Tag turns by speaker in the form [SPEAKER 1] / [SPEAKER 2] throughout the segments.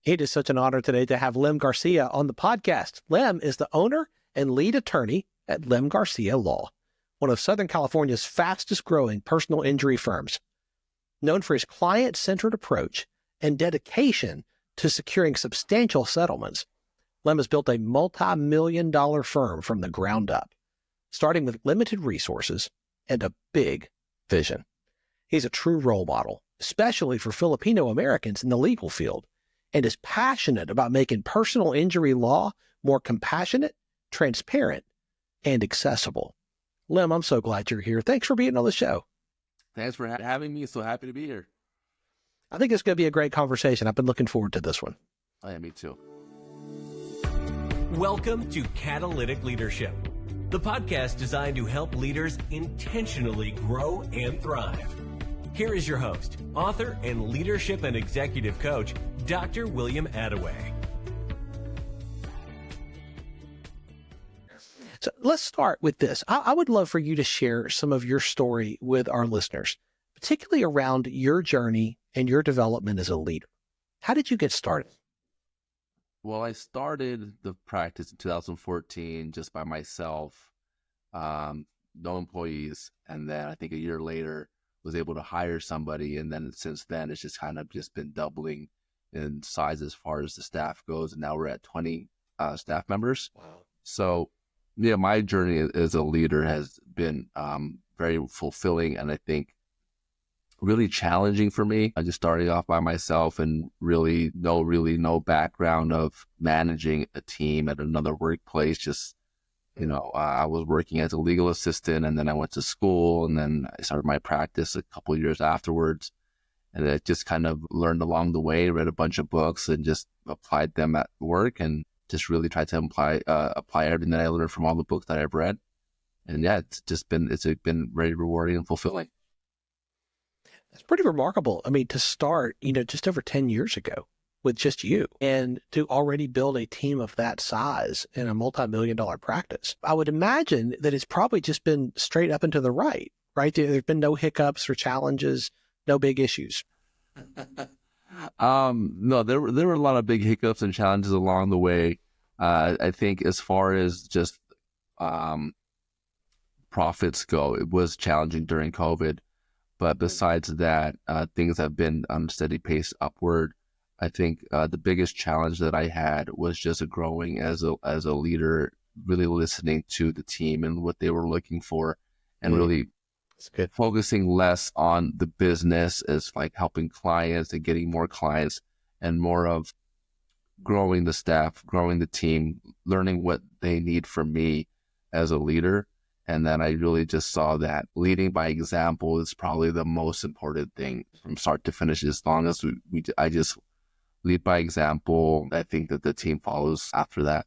[SPEAKER 1] It is such an honor today to have Lem Garcia on the podcast. Lem is the owner and lead attorney at Lem Garcia Law, one of Southern California's fastest growing personal injury firms. Known for his client-centered approach and dedication to securing substantial settlements, Lem has built a multi-million-dollar firm from the ground up, starting with limited resources and a big vision. He's a true role model, especially for Filipino Americans in the legal field, and is passionate about making personal injury law more compassionate, transparent, and accessible. Lem, I'm so glad you're here. Thanks for being on the show.
[SPEAKER 2] Thanks for having me. So happy to be here.
[SPEAKER 1] I think it's going to be a great conversation. I've been looking forward to this one.
[SPEAKER 2] Yeah, me too.
[SPEAKER 3] Welcome to Catalytic Leadership, the podcast designed to help leaders intentionally grow and thrive. Here is your host, author and leadership and executive coach, Dr. William Attaway.
[SPEAKER 1] So let's start with this. I would love for you to share some of your story with our listeners, particularly around your journey and your development as a leader. How did you get started?
[SPEAKER 2] Well, I started the practice in 2014 just by myself, no employees. And then I think a year later was able to hire somebody. And then since then, it's just kind of just been doubling in size as far as the staff goes. And now we're at 20 staff members. Wow. So yeah, my journey as a leader has been very fulfilling and I think really challenging for me. I just started off by myself and really no background of managing a team at another workplace. Just, I was working as a legal assistant and then I went to school and then I started my practice a couple of years afterwards. And I just kind of learned along the way, read a bunch of books and just applied them at work and just really tried to apply everything that I learned from all the books that I've read. And yeah, it's been very rewarding and fulfilling.
[SPEAKER 1] That's pretty remarkable. I mean, to start, just over 10 years ago with just you and to already build a team of that size in a multi-million-dollar practice. I would imagine that it's probably just been straight up and to the right? There's been no hiccups or challenges, no big issues.
[SPEAKER 2] No, there were a lot of big hiccups and challenges along the way. I think as far as just profits go, it was challenging during COVID. But besides that, things have been on a steady pace upward. I think the biggest challenge that I had was just growing as a leader, really listening to the team and what they were looking for, and really focusing less on the business as like helping clients and getting more clients, and more of growing the staff, growing the team, learning what they need from me as a leader. And then I really just saw that leading by example is probably the most important thing from start to finish. As long as I just lead by example, I think that the team follows after that.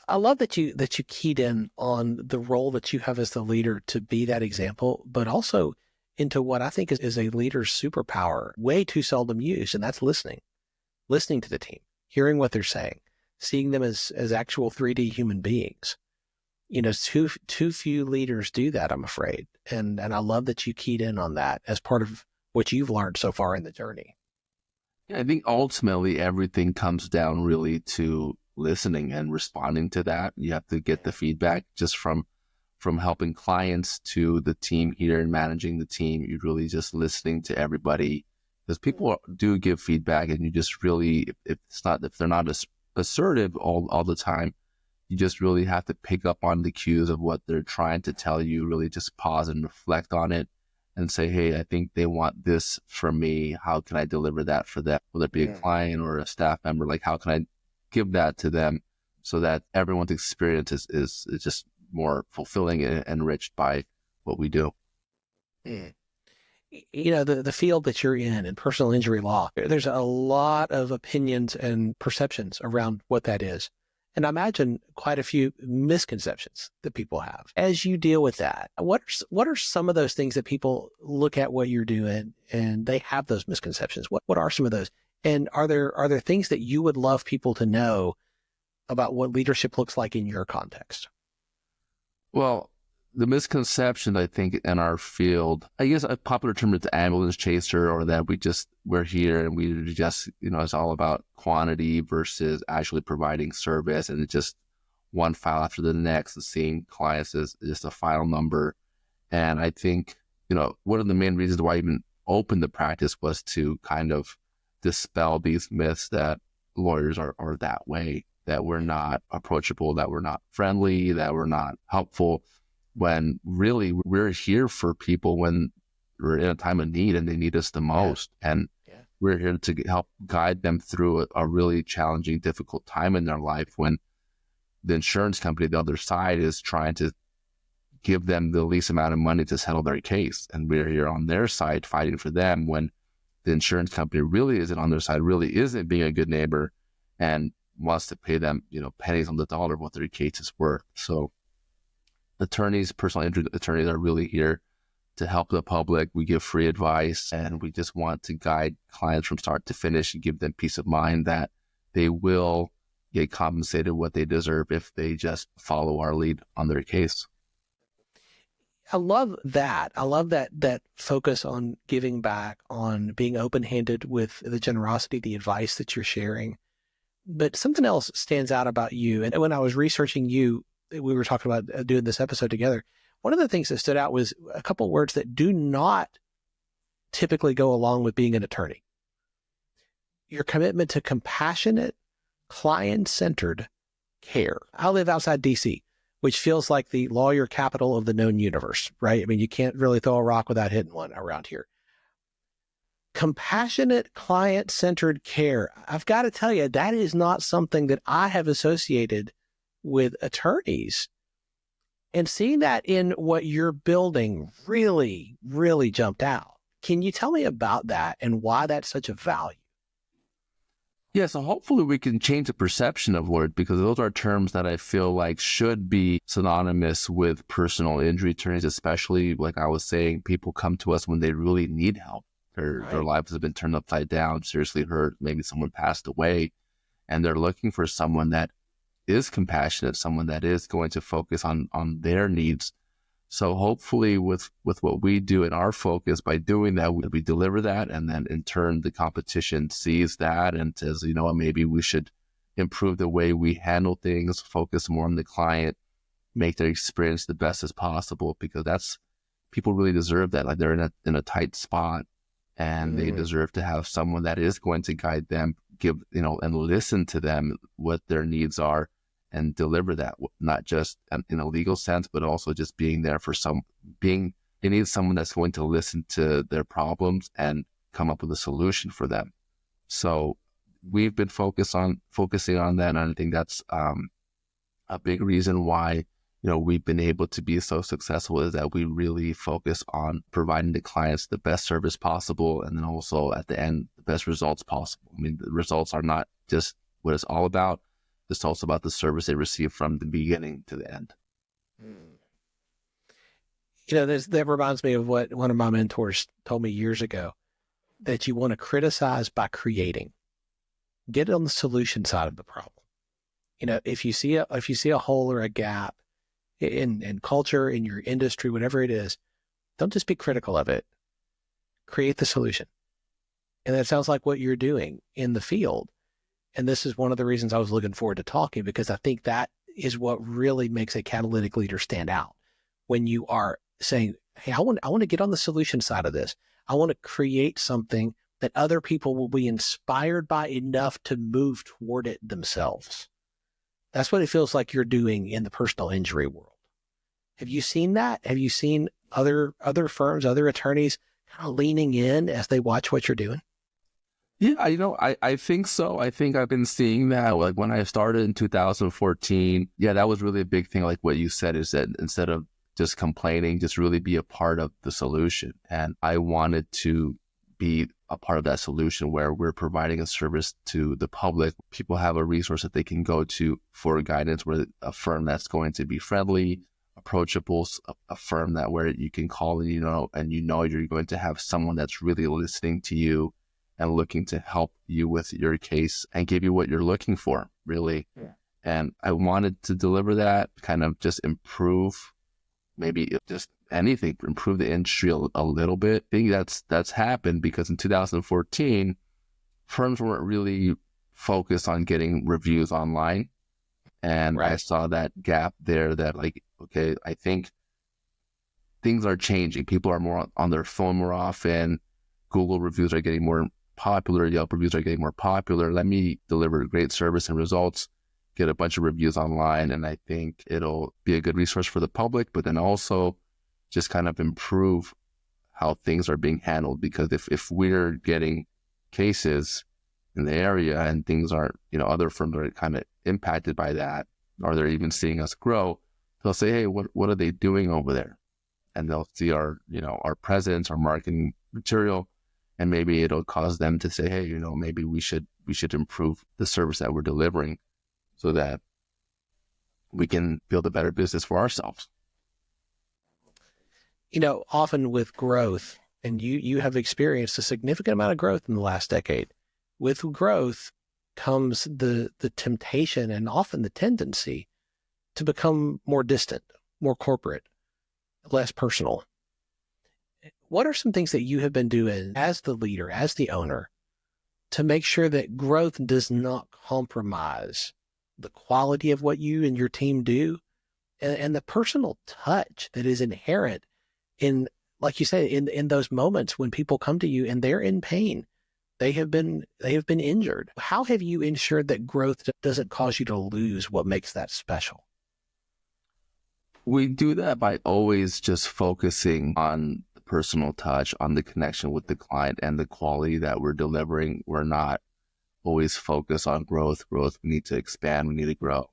[SPEAKER 1] I love that you keyed in on the role that you have as the leader to be that example, but also into what I think is a leader's superpower, way too seldom used, and that's listening to the team, hearing what they're saying, seeing them as actual 3D human beings. Too few leaders do that, I'm afraid. And I love that you keyed in on that as part of what you've learned so far in the journey.
[SPEAKER 2] Yeah, I think ultimately everything comes down really to listening and responding to that. You have to get the feedback just from helping clients to the team here and managing the team. You're really just listening to everybody, because people do give feedback, and you just really, if they're not as assertive all the time, you just really have to pick up on the cues of what they're trying to tell you, really just pause and reflect on it and say, hey, I think they want this from me. How can I deliver that for them? Whether it be a client or a staff member, like how can I give that to them so that everyone's experience is just more fulfilling and enriched by what we do.
[SPEAKER 1] The field that you're in personal injury law, there's a lot of opinions and perceptions around what that is. And I imagine quite a few misconceptions that people have. As you deal with that, what are some of those things that people look at what you're doing and they have those misconceptions? What are some of those? And are there things that you would love people to know about what leadership looks like in your context?
[SPEAKER 2] Well, the misconception, I think, in our field, I guess a popular term is ambulance chaser, or that we're here and we just, it's all about quantity versus actually providing service, and it's just one file after the next, the same clients is just a file number. And I think, one of the main reasons why I even opened the practice was to kind of dispel these myths that lawyers are that way, that we're not approachable, that we're not friendly, that we're not helpful, when really we're here for people when we're in a time of need and they need us the most. And we're here to help guide them through a really challenging, difficult time in their life, when the insurance company, the other side, is trying to give them the least amount of money to settle their case. And we're here on their side fighting for them, when the insurance company really isn't on their side, really isn't being a good neighbor, and wants to pay them, pennies on the dollar of what their case is worth. So attorneys, personal injury attorneys, are really here to help the public. We give free advice, and we just want to guide clients from start to finish and give them peace of mind that they will get compensated what they deserve if they just follow our lead on their case.
[SPEAKER 1] I love that. I love that focus on giving back, on being open-handed with the generosity, the advice that you're sharing. But something else stands out about you. And when I was researching you, we were talking about doing this episode together. One of the things that stood out was a couple of words that do not typically go along with being an attorney. Your commitment to compassionate, client-centered care. I live outside DC, which feels like the lawyer capital of the known universe, right? I mean, you can't really throw a rock without hitting one around here. Compassionate, client-centered care. I've got to tell you, that is not something that I have associated with attorneys. And seeing that in what you're building really, really jumped out. Can you tell me about that and why that's such a value?
[SPEAKER 2] Yeah, so hopefully we can change the perception of word, because those are terms that I feel like should be synonymous with personal injury attorneys, especially, like I was saying, people come to us when they really need help. Their lives have been turned upside down, seriously hurt, maybe someone passed away, and they're looking for someone that is compassionate, someone that is going to focus on their needs. So hopefully with what we do in our focus, by doing that, we deliver that, and then in turn the competition sees that and says, maybe we should improve the way we handle things, focus more on the client, make their experience the best as possible, because people really deserve that. Like, they're in a tight spot, and they deserve to have someone that is going to guide them, and listen to them, what their needs are, and deliver that, not just in a legal sense, but also just being there for they need someone that's going to listen to their problems and come up with a solution for them. So we've been focusing on that. And I think that's a big reason why, we've been able to be so successful, is that we really focus on providing the clients the best service possible. And then also at the end, the best results possible. I mean, the results are not just what it's all about. It's also about the service they receive from the beginning to the end.
[SPEAKER 1] That reminds me of what one of my mentors told me years ago, that you want to criticize by creating. Get on the solution side of the problem. If you see a hole or a gap in culture, in your industry, whatever it is, don't just be critical of it. Create the solution. And that sounds like what you're doing in the field. And this is one of the reasons I was looking forward to talking, because I think that is what really makes a catalytic leader stand out. When you are saying, hey, I want to get on the solution side of this. I want to create something that other people will be inspired by enough to move toward it themselves. That's what it feels like you're doing in the personal injury world. Have you seen that? Have you seen other firms, other attorneys kind of leaning in as they watch what you're doing?
[SPEAKER 2] Yeah, I think so. I think I've been seeing that. Like, when I started in 2014, that was really a big thing. Like what you said, is that instead of just complaining, just really be a part of the solution. And I wanted to be a part of that solution, where we're providing a service to the public. People have a resource that they can go to for guidance, where a firm that's going to be friendly, approachable, a firm that where you can call and you're going to have someone that's really listening to you and looking to help you with your case and give you what you're looking for, really. Yeah. And I wanted to deliver that, kind of just improve maybe just anything to improve the industry a little bit. I think that's happened because in 2014, firms weren't really focused on getting reviews online. And
[SPEAKER 1] Right.
[SPEAKER 2] I saw that gap there that like, okay, I think things are changing. People are more on their phone more often. Google reviews are getting more popular. Yelp reviews are getting more popular. Let me deliver great service and results, get a bunch of reviews online. And I think it'll be a good resource for the public, but then also just kind of improve how things are being handled. Because if we're getting cases in the area and things aren't, other firms are kind of impacted by that, or they're even seeing us grow, they'll say, hey, what are they doing over there? And they'll see our presence, our marketing material, and maybe it'll cause them to say, hey, maybe we should improve the service that we're delivering so that we can build a better business for ourselves.
[SPEAKER 1] Often with growth, and you have experienced a significant amount of growth in the last decade. With growth comes the temptation and often the tendency to become more distant, more corporate, less personal. What are some things that you have been doing as the leader, as the owner, to make sure that growth does not compromise the quality of what you and your team do and the personal touch that is inherent in, like you say, in those moments when people come to you and they're in pain? They have been injured. How have you ensured that growth doesn't cause you to lose what makes that special?
[SPEAKER 2] We do that by always just focusing on the personal touch, on the connection with the client and the quality that we're delivering. We're not always focused on growth. We need to expand. We need to grow,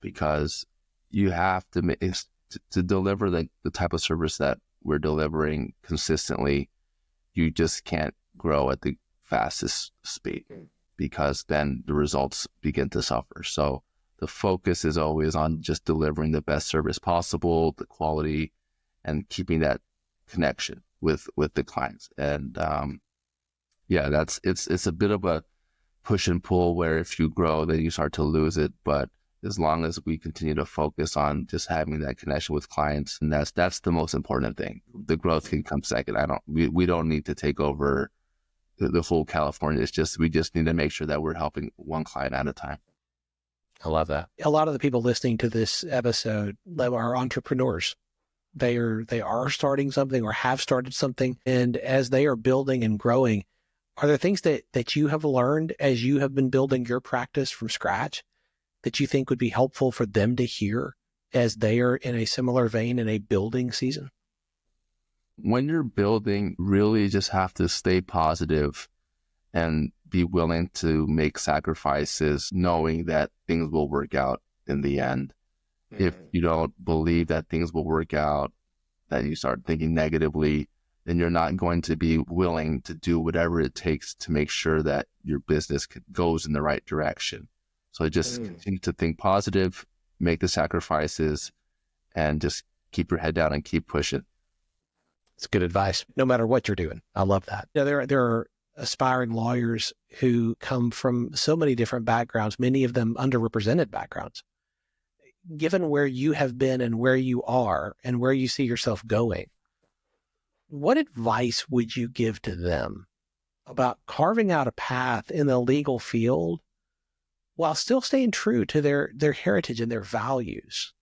[SPEAKER 2] because you have to deliver the type of service that we're delivering consistently. You just can't grow at the fastest speed, because then the results begin to suffer. So the focus is always on just delivering the best service possible, the quality, and keeping that connection with the clients. And it's a bit of a push and pull where if you grow, then you start to lose it. But as long as we continue to focus on just having that connection with clients, and that's the most important thing. The growth can come second. We don't need to take over the whole California. We just need to make sure that we're helping one client at a time.
[SPEAKER 1] I love that. A lot of the people listening to this episode are entrepreneurs. They are starting something or have started something. And as they are building and growing, are there things that you have learned as you have been building your practice from scratch that you think would be helpful for them to hear as they are in a similar vein in a building season?
[SPEAKER 2] When you're building, really just have to stay positive and be willing to make sacrifices, knowing that things will work out in the end. Mm-hmm. If you don't believe that things will work out, that you start thinking negatively, then you're not going to be willing to do whatever it takes to make sure that your business goes in the right direction. So just continue to think positive, make the sacrifices, and just keep your head down and keep pushing.
[SPEAKER 1] It's good advice, no matter what you're doing. I love that. There are aspiring lawyers who come from so many different backgrounds, many of them underrepresented backgrounds. Given where you have been and where you are and where you see yourself going, what advice would you give to them about carving out a path in the legal field while still staying true to their heritage and their values?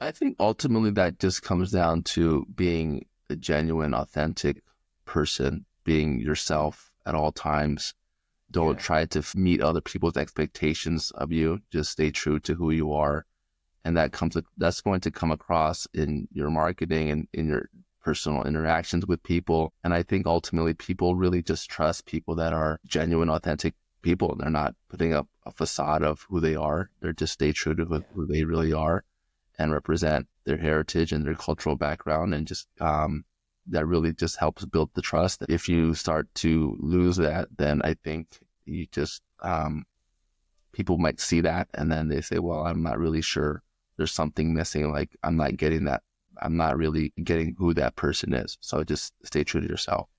[SPEAKER 2] I think ultimately that just comes down to being a genuine, authentic person, being yourself at all times. Don't try to meet other people's expectations of you. Just stay true to who you are. And that's going to come across in your marketing and in your personal interactions with people. And I think ultimately people really just trust people that are genuine, authentic people. They're not putting up a facade of who they are. They're just stay true to who they really are and represent their heritage and their cultural background. And just that really just helps build the trust. If you start to lose that, then I think you just, people might see that and then they say, well, I'm not really sure. There's something missing. Like, I'm not getting that. I'm not really getting who that person is. So just stay true to yourself.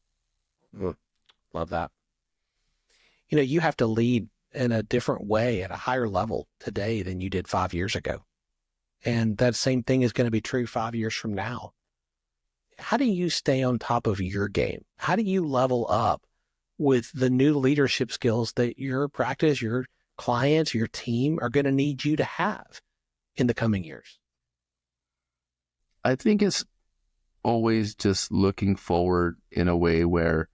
[SPEAKER 1] Love that. You have to lead in a different way at a higher level today than you did 5 years ago. And that same thing is going to be true 5 years from now. How do you stay on top of your game? How do you level up with the new leadership skills that your practice, your clients, your team are going to need you to have in the coming years?
[SPEAKER 2] I think it's always just looking forward in a way where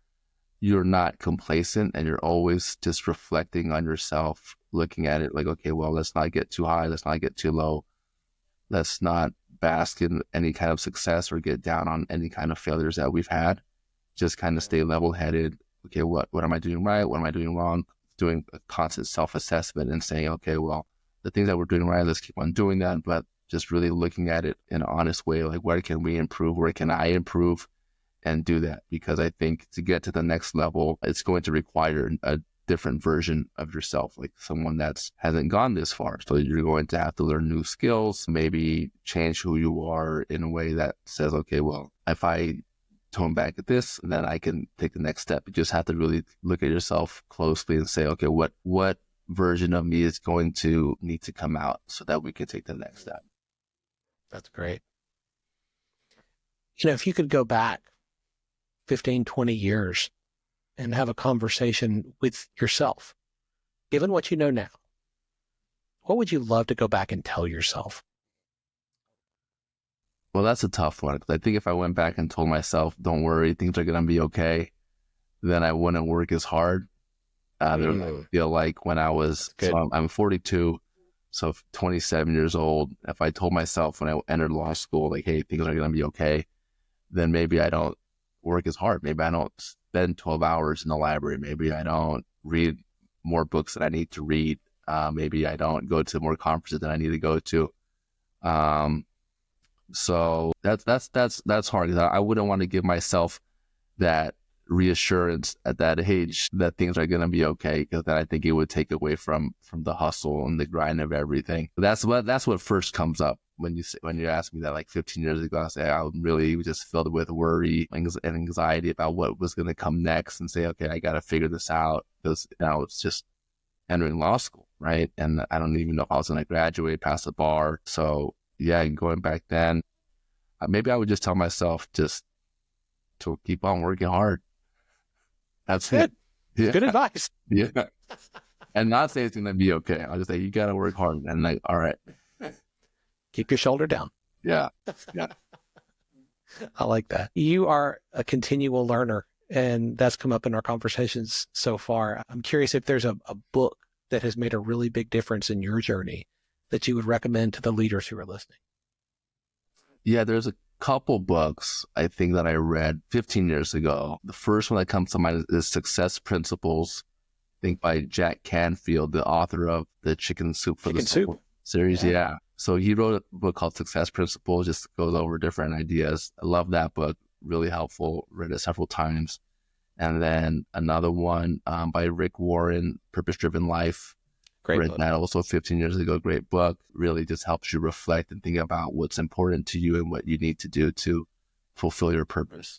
[SPEAKER 2] you're not complacent and you're always just reflecting on yourself, looking at it like, okay, well, let's not get too high. Let's not get too low. Let's not bask in any kind of success or get down on any kind of failures that we've had. Just kind of stay level-headed. Okay, what am I doing right? What am I doing wrong? Doing a constant self-assessment and saying, okay, well, the things that we're doing right, let's keep on doing that. But just really looking at it in an honest way, like where can we improve? Where can I improve? And do that, because I think to get to the next level, it's going to require a different version of yourself, like someone that hasn't gone this far. So you're going to have to learn new skills, maybe change who you are in a way that says, okay, well, if I tone back at this, then I can take the next step. You just have to really look at yourself closely and say, okay, what version of me is going to need to come out so that we can take the next step.
[SPEAKER 1] That's great. If you could go back 15, 20 years and have a conversation with yourself, given what you know now, what would you love to go back and tell yourself?
[SPEAKER 2] Well, that's a tough one, because I think if I went back and told myself, don't worry, things are going to be okay, then I wouldn't work as hard. I feel like when I was, I'm 42, so 27 years old, if I told myself when I entered law school, like, hey, things are going to be okay, then maybe I don't work as hard. Maybe I don't spend 12 hours in the library. Maybe I don't read more books that I need to read. Maybe I don't go to more conferences that I need to go to. So that's hard. I wouldn't want to give myself that reassurance at that age that things are going to be okay, because then I think it would take away from the hustle and the grind of everything. That's what first comes up when you ask me that, like 15 years ago. I say I really just filled with worry and anxiety about what was going to come next, and say, okay, I got to figure this out, because now it's just entering law school, right? And I don't even know if I was going to graduate, pass the bar. So yeah, going back then, maybe I would just tell myself just to keep on working hard. That's
[SPEAKER 1] good.
[SPEAKER 2] It. Yeah.
[SPEAKER 1] Good advice.
[SPEAKER 2] Yeah. And not say it's going to be okay. I'll just say, you got to work hard. And like, all right.
[SPEAKER 1] Keep your shoulder down.
[SPEAKER 2] Yeah. Yeah.
[SPEAKER 1] I like that. You are a continual learner, and that's come up in our conversations so far. I'm curious if there's a book that has made a really big difference in your journey that you would recommend to the leaders who are listening.
[SPEAKER 2] Yeah, there's a couple books I think that I read 15 years ago. The first one that comes to mind is Success Principles, I think by Jack Canfield, the author of the Chicken Soup for the Soul series. Yeah. So he wrote a book called Success Principles, just goes over different ideas. I love that book, really helpful, read it several times. And then another one by Rick Warren, Purpose Driven Life.
[SPEAKER 1] Great
[SPEAKER 2] read
[SPEAKER 1] book.
[SPEAKER 2] that also 15 years ago. Great book. Really just helps you reflect and think about what's important to you and what you need to do to fulfill your purpose.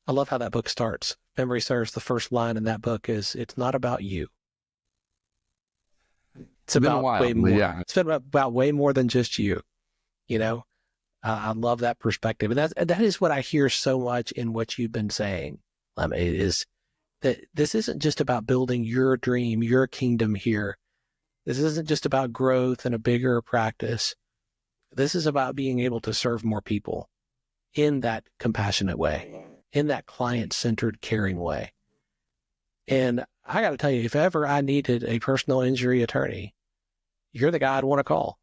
[SPEAKER 1] I love how that book starts. Memory serves, the first line in that book is, it's not about you. It's about way more. Yeah. It's been about way more than just you. I love that perspective. And that is what I hear so much in what you've been saying, Lem, is that this isn't just about building your dream, your kingdom here. This isn't just about growth and a bigger practice. This is about being able to serve more people in that compassionate way, in that client-centered, caring way. And I got to tell you, if ever I needed a personal injury attorney, you're the guy I'd want to call,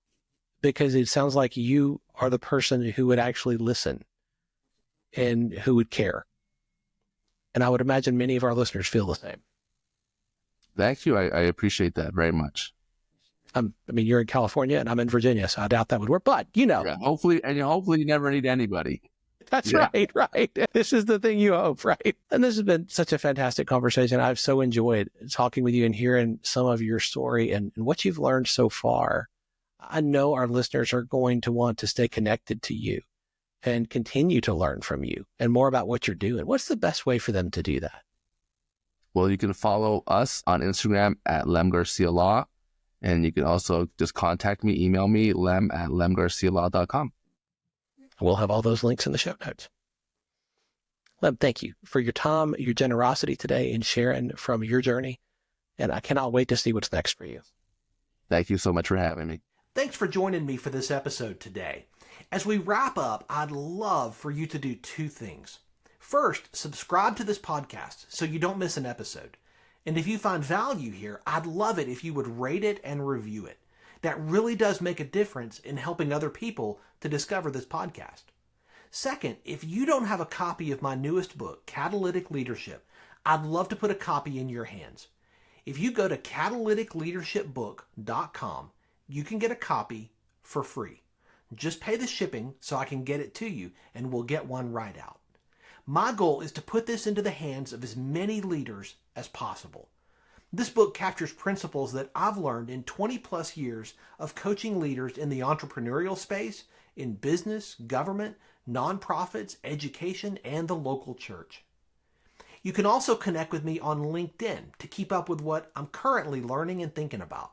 [SPEAKER 1] because it sounds like you are the person who would actually listen and who would care. And I would imagine many of our listeners feel the same.
[SPEAKER 2] Thank you. I appreciate that very much.
[SPEAKER 1] You're in California and I'm in Virginia, so I doubt that would work. But,
[SPEAKER 2] Yeah, hopefully you never need anybody.
[SPEAKER 1] That's right. This is the thing you hope, right? And this has been such a fantastic conversation. I've so enjoyed talking with you and hearing some of your story and what you've learned so far. I know our listeners are going to want to stay connected to you and continue to learn from you and more about what you're doing. What's the best way for them to do that?
[SPEAKER 2] Well, you can follow us on Instagram at Lem Garcia Law, And you can also just contact me, email me, lem@lemgarcialaw.com.
[SPEAKER 1] We'll have all those links in the show notes. Lem, thank you for your time, your generosity today in sharing from your journey. And I cannot wait to see what's next for you.
[SPEAKER 2] Thank you so much for having me.
[SPEAKER 1] Thanks for joining me for this episode today. As we wrap up, I'd love for you to do two things. First, subscribe to this podcast so you don't miss an episode. And if you find value here, I'd love it if you would rate it and review it. That really does make a difference in helping other people to discover this podcast. Second, if you don't have a copy of my newest book, Catalytic Leadership, I'd love to put a copy in your hands. If you go to catalyticleadershipbook.com, you can get a copy for free. Just pay the shipping so I can get it to you, and we'll get one right out. My goal is to put this into the hands of as many leaders as possible. This book captures principles that I've learned in 20 plus years of coaching leaders in the entrepreneurial space, in business, government, nonprofits, education, and the local church. You can also connect with me on LinkedIn to keep up with what I'm currently learning and thinking about.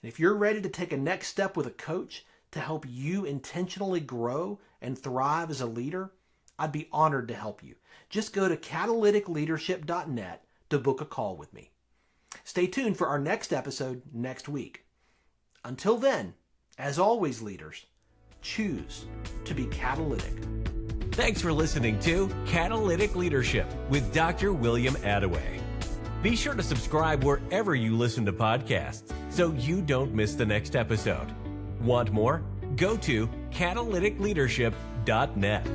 [SPEAKER 1] And if you're ready to take a next step with a coach to help you intentionally grow and thrive as a leader, I'd be honored to help you. Just go to catalyticleadership.net to book a call with me. Stay tuned for our next episode next week. Until then, as always, leaders, choose to be catalytic.
[SPEAKER 3] Thanks for listening to Catalytic Leadership with Dr. William Attaway. Be sure to subscribe wherever you listen to podcasts so you don't miss the next episode. Want more? Go to catalyticleadership.net.